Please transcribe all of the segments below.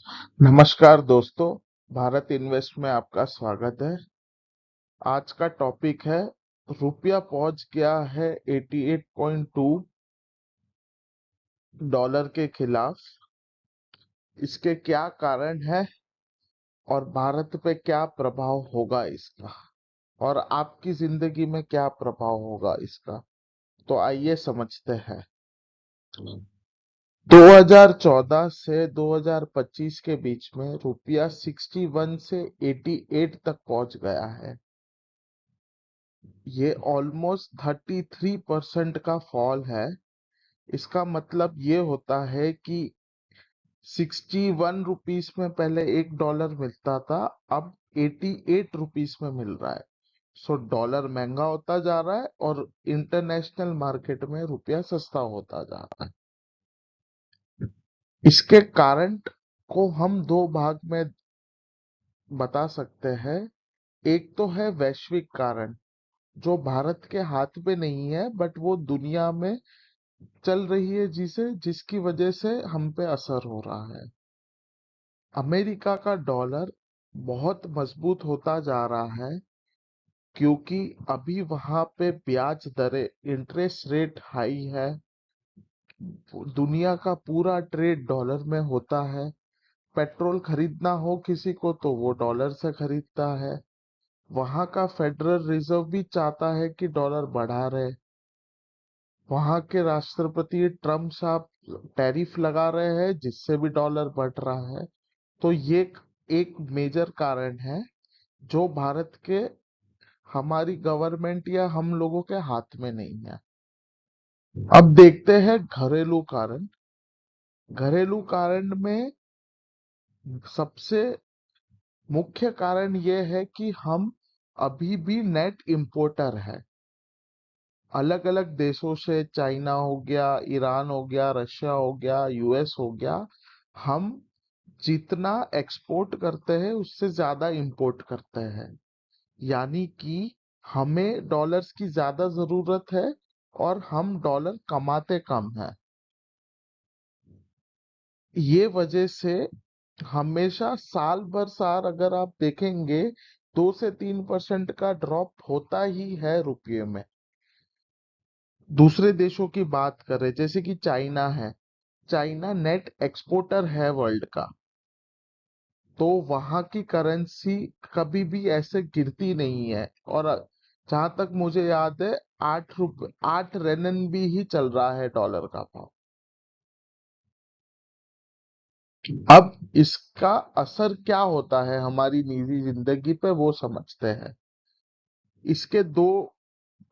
नमस्कार दोस्तों, भारत इन्वेस्ट में आपका स्वागत है। आज का टॉपिक है रुपया पहुंच गया है 88.2 डॉलर के खिलाफ। इसके क्या कारण है और भारत पे क्या प्रभाव होगा इसका, और आपकी जिंदगी में क्या प्रभाव होगा इसका। तो आइए समझते हैं। 2014 से 2025 के बीच में रुपया 61 से 88 तक पहुंच गया है। ये ऑलमोस्ट 33% का फॉल है। इसका मतलब ये होता है कि 61 रुपीस में पहले $1 मिलता था, अब 88 रुपीस में मिल रहा है। सो डॉलर महंगा होता जा रहा है और इंटरनेशनल मार्केट में रुपया सस्ता होता जा रहा है। इसके कारण को हम दो भाग में बता सकते हैं। एक तो है वैश्विक कारण, जो भारत के हाथ में नहीं है, बट वो दुनिया में चल रही है, जिसकी वजह से हम पे असर हो रहा है। अमेरिका का डॉलर बहुत मजबूत होता जा रहा है, क्योंकि अभी वहां पे ब्याज दरें, इंटरेस्ट रेट हाई है। दुनिया का पूरा ट्रेड डॉलर में होता है। पेट्रोल खरीदना हो किसी को तो वो डॉलर से खरीदता है। वहां का फेडरल रिजर्व भी चाहता है कि डॉलर बढ़ा रहे। वहां के राष्ट्रपति ट्रम्प साहब टैरिफ लगा रहे हैं, जिससे भी डॉलर बढ़ रहा है। तो ये एक मेजर कारण है जो भारत के, हमारी गवर्नमेंट या हम लोगों के हाथ में नहीं है। अब देखते हैं घरेलू कारण। घरेलू कारण में सबसे मुख्य कारण ये है कि हम अभी भी नेट इंपोर्टर है। अलग अलग देशों से, चाइना हो गया, ईरान हो गया, रशिया हो गया, यूएस हो गया, हम जितना एक्सपोर्ट करते हैं उससे ज्यादा इंपोर्ट करते हैं। यानी कि हमें डॉलर्स की ज्यादा जरूरत है और हम डॉलर कमाते कम है। ये वजह से हमेशा साल भर साल अगर आप देखेंगे, 2 से 3% का ड्रॉप होता ही है रुपये में। दूसरे देशों की बात करें, जैसे कि चाइना है, चाइना नेट एक्सपोर्टर है वर्ल्ड का। तो वहां की करेंसी कभी भी ऐसे गिरती नहीं है। और जहां तक मुझे याद है, 8 रेनन भी ही चल रहा है डॉलर का भाव। अब इसका असर क्या होता है हमारी निजी जिंदगी पे, वो समझते हैं। इसके दो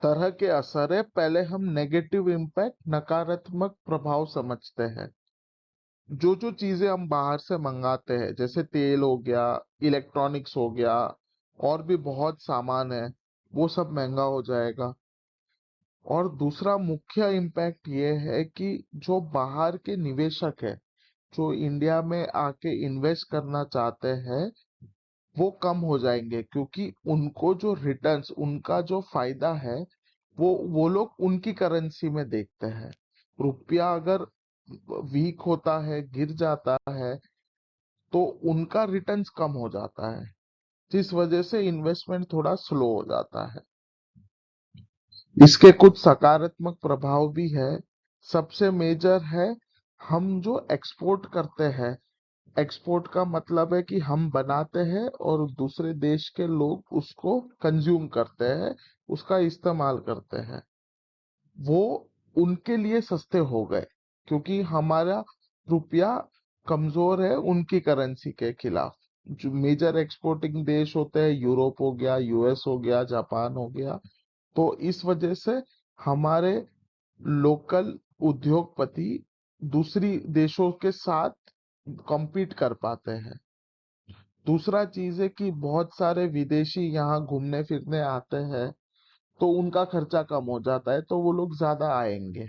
तरह के असर है। पहले हम नेगेटिव इम्पैक्ट, नकारात्मक प्रभाव समझते हैं। जो जो चीजें हम बाहर से मंगाते हैं, जैसे तेल हो गया, इलेक्ट्रॉनिक्स हो गया, और भी बहुत सामान है, वो सब महंगा हो जाएगा। और दूसरा मुख्य इम्पैक्ट ये है कि जो बाहर के निवेशक है, जो इंडिया में आके इन्वेस्ट करना चाहते हैं, वो कम हो जाएंगे, क्योंकि उनको जो रिटर्न्स, उनका जो फायदा है, वो लोग उनकी करेंसी में देखते हैं। रुपया अगर वीक होता है, गिर जाता है, तो उनका रिटर्न्स कम हो जाता है, जिस वजह से इन्वेस्टमेंट थोड़ा स्लो हो जाता है। इसके कुछ सकारात्मक प्रभाव भी है। सबसे मेजर है, हम जो एक्सपोर्ट करते हैं, एक्सपोर्ट का मतलब है कि हम बनाते हैं और दूसरे देश के लोग उसको कंज्यूम करते हैं, उसका इस्तेमाल करते हैं। वो उनके लिए सस्ते हो गए, क्योंकि हमारा रुपया कमजोर है उनकी करेंसी के खिलाफ। जो मेजर एक्सपोर्टिंग देश होते हैं, यूरोप हो गया, यूएस हो गया, जापान हो गया, तो इस वजह से हमारे लोकल उद्योगपति दूसरी देशों के साथ compete कर पाते हैं। दूसरा चीज है कि बहुत सारे विदेशी यहाँ घूमने फिरने आते हैं, तो उनका खर्चा कम हो जाता है, तो वो लोग ज्यादा आएंगे।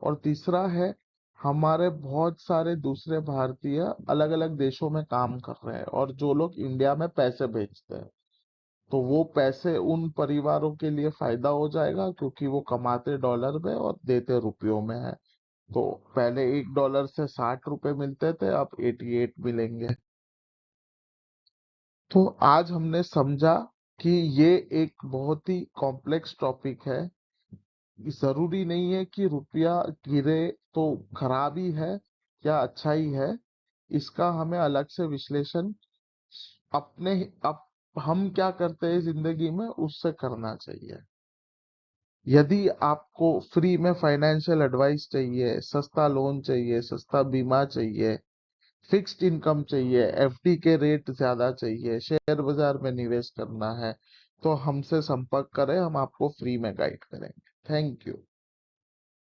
और तीसरा है, हमारे बहुत सारे दूसरे भारतीय अलग अलग देशों में काम कर रहे हैं, और जो लोग इंडिया में पैसे भेजते हैं, तो वो पैसे उन परिवारों के लिए फायदा हो जाएगा, क्योंकि वो कमाते डॉलर में और देते रुपयों में है। तो पहले $1 से 60 रुपए मिलते थे, अब 88 मिलेंगे। तो आज हमने समझा कि ये एक बहुत ही कॉम्प्लेक्स टॉपिक है। जरूरी नहीं है कि रुपया गिरे तो खराब ही है या अच्छा ही है। इसका हमें अलग से विश्लेषण अपने अप हम क्या करते हैं जिंदगी में उससे करना चाहिए। यदि आपको फ्री में फाइनेंशियल एडवाइस चाहिए, सस्ता लोन चाहिए, सस्ता बीमा चाहिए, फिक्स्ड इनकम चाहिए, एफडी के रेट ज्यादा चाहिए, शेयर बाजार में निवेश करना है, तो हमसे संपर्क करें, हम आपको फ्री में गाइड करेंगे। Thank you.